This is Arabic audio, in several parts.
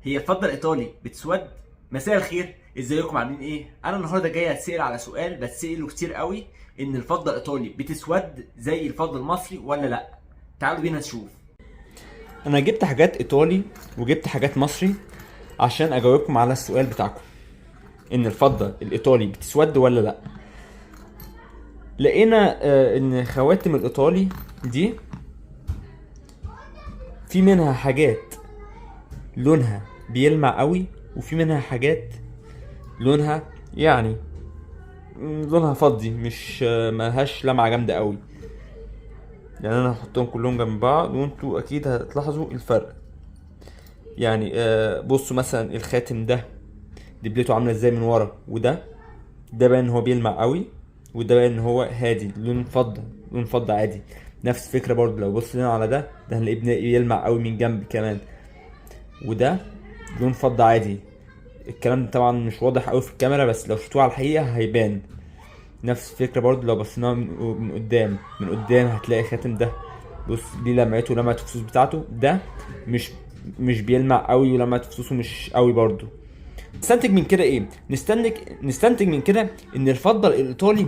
هي الفضه الايطالي بتسود. مساء الخير، ازيكم عاملين ايه؟ انا النهارده جاي اتسال على سؤال بتساله كتير قوي، ان الفضه الايطالي بتسود زي الفضه المصري ولا لا؟ تعالوا بينا نشوف. انا جبت حاجات ايطالي وجبت حاجات مصري عشان اجاوبكم على السؤال بتاعكم ان الفضه الايطالي بتسود ولا لا. لقينا ان خواتم الايطالي دي في منها حاجات لونها بيلمع قوي، وفي منها حاجات لونها يعني لونها فضي، مش ملهاش لمعه جامده قوي. يعني انا هحطهم كلهم جنب بعض وانتوا اكيد هتلاحظوا الفرق. يعني بصوا مثلا الخاتم ده دبلته عامله ازاي من ورا، ده باين ان هو بيلمع قوي، وده باين ان هو هادي لون فضه عادي. نفس الفكره برضو لو بصينا على ده هنلاقيه يلمع قوي من جنب كمان، وده لون فضه عادي. الكلام ده طبعا مش واضح قوي في الكاميرا، بس لو شفتوه على الحقيقه هيبان. نفس الفكره برضو لو بصينا من قدام هتلاقي الخاتم ده بص ليه لمعته ولمعه الفصوص بتاعته، ده مش بيلمع قوي ولمعه فصوصه مش قوي برضو. نستنتج من كده ايه؟ نستنتج من كده ان الفضه الايطالي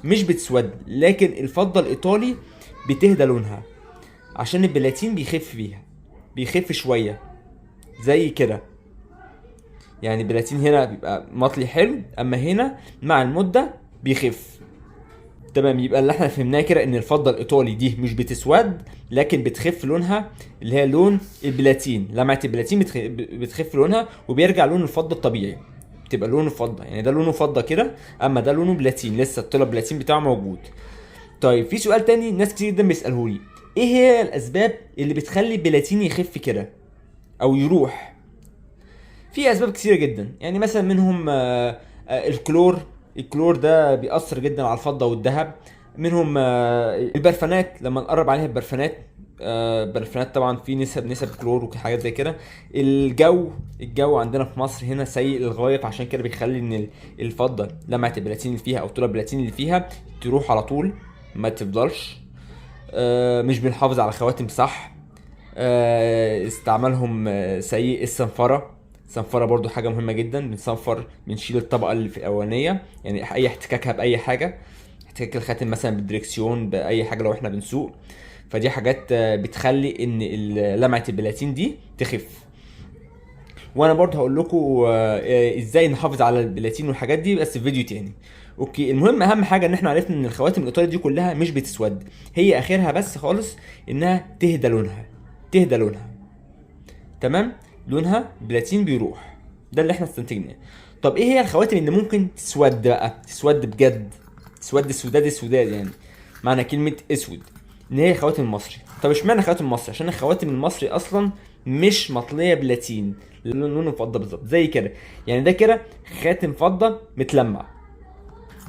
مش بتسود، لكن الفضه الايطالي بتهدى لونها عشان البلاتين بيخف شويه زي كده. يعني البلاتين هنا بيبقى مطلي حلو، اما هنا مع المده بيخف. تمام، يبقى اللي احنا فهمناه كده ان الفضه الايطالي دي مش بتسود، لكن بتخف لونها، اللي هي لون البلاتين. لمعه البلاتين بتخف لونها وبيرجع لون الفضه الطبيعي، بتبقى لونه فضه. يعني ده لونه فضه كده، اما ده لونه بلاتين، لسه الطلب بلاتين بتاعه موجود. طيب في سؤال تاني ناس كتير جدا بيسالهولي، ايه هي الاسباب اللي بتخلي البلاتين يخف كده او يروح؟ في اسباب كتيره جدا، يعني مثلا منهم الكلور ده بيأثر جدا على الفضه والذهب. منهم البرفانات، لما نقرب عليها برفانات طبعا في نسب كلور وحاجات زي كده. الجو عندنا في مصر هنا سيء للغايه، فعشان كده بيخلي ان الفضه لمعه البلاتين اللي فيها او طول البلاتين اللي فيها تروح على طول ما تفضلش. مش بنحافظ على خواتم صح. استعمالهم سيء. الصنفرة برضو حاجة مهمة جدا، بنشيل الطبقة اللي في الأولانية، يعني أي احتكاكها بأي حاجة، احتكاك الخاتم مثلا بالدريكسيون بأي حاجة لو احنا بنسوق، فدي حاجات بتخلي ان لمعة البلاتين دي تخف. وانا برضو هقول لكم ازاي نحافظ على البلاتين والحاجات دي بس في فيديو تاني. اوكي، المهم اهم حاجة ان احنا عرفنا ان الخواتم الايطالية دي كلها مش بتسود، هي اخرها بس خالص انها تهدى لونها. تمام، لونها بلاتين بيروح. ده اللي احنا استنتجناه. طب ايه هي الخواتم اللي ممكن تسود بقى، تسود بجد، تسود السوداد يعني معنى كلمة اسود، ان هي خواتم المصري. طب اشمعنى خواتم المصري؟ عشان الخواتم المصري اصلا مش مطلية بلاتين، لونه فضة بالظبط زي كده. يعني ده كده خاتم فضة متلمع،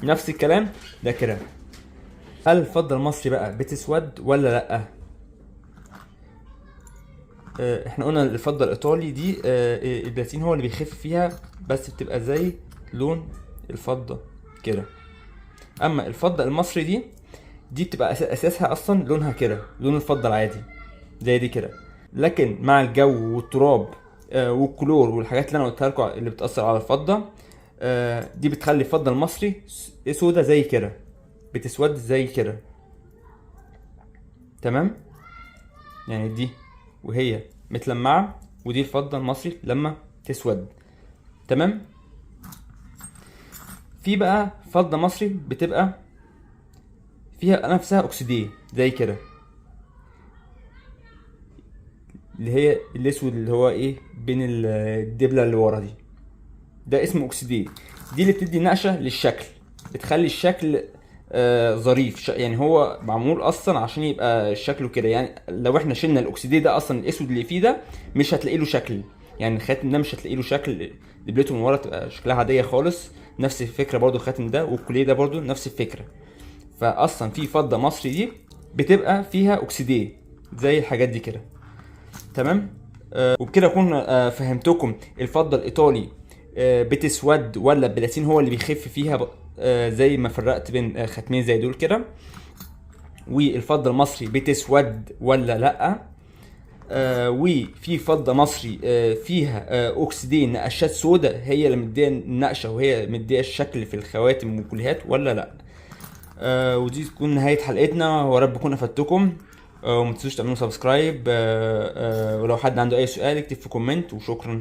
نفس الكلام ده كده. هل الفضة المصري بقى بتسود ولا لأ؟ احنا قلنا الفضة الايطالي دي البلاتين هو اللي بيخف فيها، بس بتبقى زي لون الفضة كده. اما الفضة المصري دي بتبقى اساسها اصلا لونها كده، لون الفضة العادي زي دي كده. لكن مع الجو والتراب والكلور والحاجات اللي انا قلتها لكم اللي بتأثر على الفضة، دي بتخلي الفضة المصري سودة زي كده، بتسود زي كده. تمام، يعني دي وهي متلمعة، ودي الفضة المصري لما تسود. تمام. في بقى فضة مصري بتبقى فيها نفسها اكسيديه زي كده، اللي هي الاسود اللي هو ايه بين الدبلة اللي ورا دي، ده اسمه اكسيديه. دي اللي بتدي نقشة للشكل، بتخلي الشكل ظريف. يعني هو معمول اصلا عشان يبقى شكله كده. يعني لو احنا شلنا الاكسيديه ده اصلا الاسود اللي فيه ده مش هتلاقي له شكل، يعني الخاتم ده مش هتلاقي له شكل، دبلته من ورا تبقى شكلها عاديه خالص. نفس الفكره برضو الخاتم ده والكوليه ده برضو نفس الفكره. فاصلا في فضه مصري دي بتبقى فيها اكسيديه زي الحاجات دي كده. تمام. وبكده اكون فهمتكم الفضه الايطالي بتسود ولا البلاتين هو اللي بيخف فيها، زي ما فرقت بين ختمين زي دول كده. والفضه المصري بتسود ولا لا. وفي فضه مصري فيها اوكسيدين نقشات سوداء هي اللي مديه النقشه وهي مديه الشكل في الخواتم والكليهات ولا لا. ودي تكون نهايه حلقتنا، ورب اكون افدتكم. وما تنسوش تعملوا سبسكرايب، ولو حد عنده اي سؤال يكتب في كومنت، وشكرا.